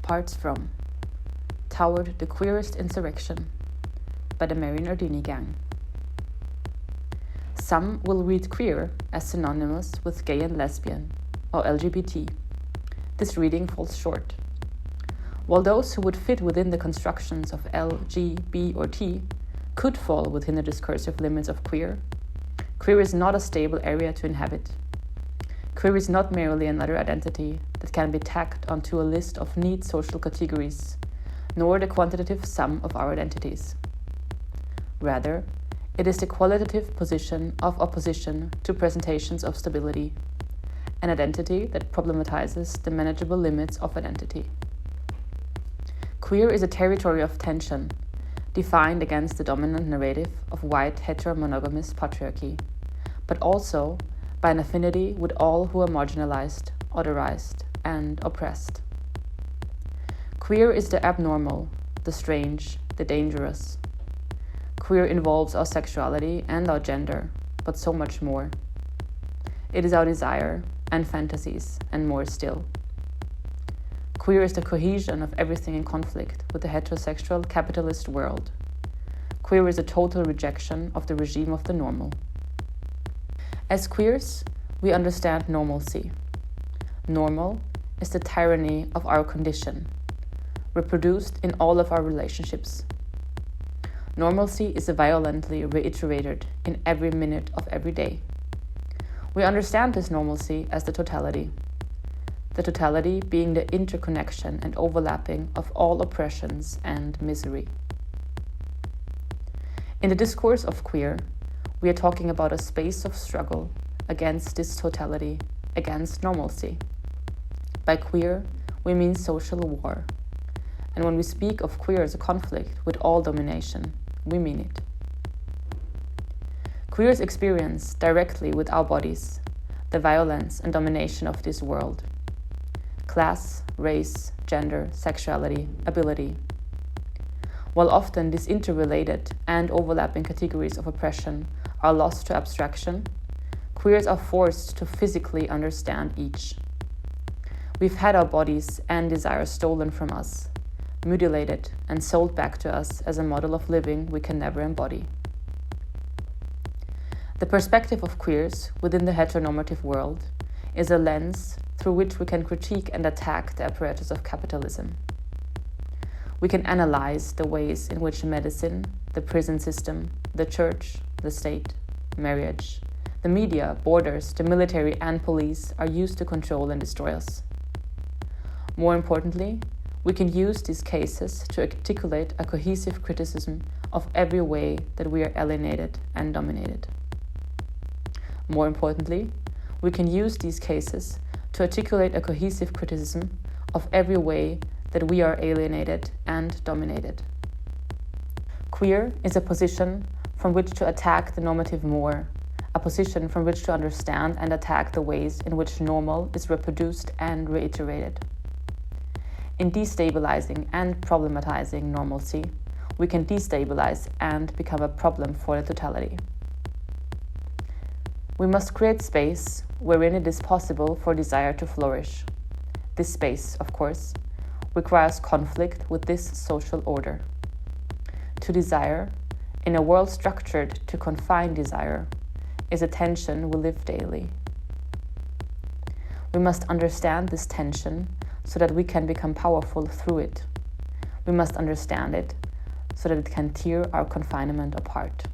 Parts from Toward the Queerest Insurrection by the Mary Nardini Gang. Some will read queer as synonymous with gay and lesbian, or LGBT. This reading falls short. While those who would fit within the constructions of L, G, B, or T could fall within the discursive limits of queer, queer is not a stable area to inhabit. Queer is not merely another identity that can be tacked onto a list of neat social categories, nor the quantitative sum of our identities. Rather, it is the qualitative position of opposition to presentations of stability, an identity that problematizes the manageable limits of identity. Queer is a territory of tension, defined against the dominant narrative of white heteromonogamous patriarchy, but also by an affinity with all who are marginalized, otherized, and oppressed. Queer is the abnormal, the strange, the dangerous. Queer involves our sexuality and our gender, but so much more. It is our desire and fantasies, and more still. Queer is the cohesion of everything in conflict with the heterosexual capitalist world. Queer is a total rejection of the regime of the normal. As queers, we understand normalcy. Normal is the tyranny of our condition, reproduced in all of our relationships. Normalcy is violently reiterated in every minute of every day. We understand this normalcy as the totality being the interconnection and overlapping of all oppressions and misery. In the discourse of queer, we are talking about a space of struggle against this totality, against normalcy. By queer, we mean social war. And when we speak of queer as a conflict with all domination, we mean it. Queers experience directly with our bodies the violence and domination of this world. Class, race, gender, sexuality, ability. While often these interrelated and overlapping categories of oppression are lost to abstraction, queers are forced to physically understand each. We've had our bodies and desires stolen from us, mutilated and sold back to us as a model of living we can never embody. The perspective of queers within the heteronormative world is a lens through which we can critique and attack the apparatus of capitalism. We can analyze the ways in which medicine, the prison system, the church, the state, marriage, the media, borders, the military, and police are used to control and destroy us. More importantly, we can use these cases to articulate a cohesive criticism of every way that we are alienated and dominated. More importantly, we can use these cases to articulate a cohesive criticism of every way that we are alienated and dominated. Queer is a position from which to attack the normative more, a position from which to understand and attack the ways in which normal is reproduced and reiterated. In destabilizing and problematizing normalcy, we can destabilize and become a problem for the totality. We must create space wherein it is possible for desire to flourish. This space, of course, requires conflict with this social order. To desire, in a world structured to confine desire, is a tension we live daily. We must understand this tension so that we can become powerful through it. We must understand it so that it can tear our confinement apart.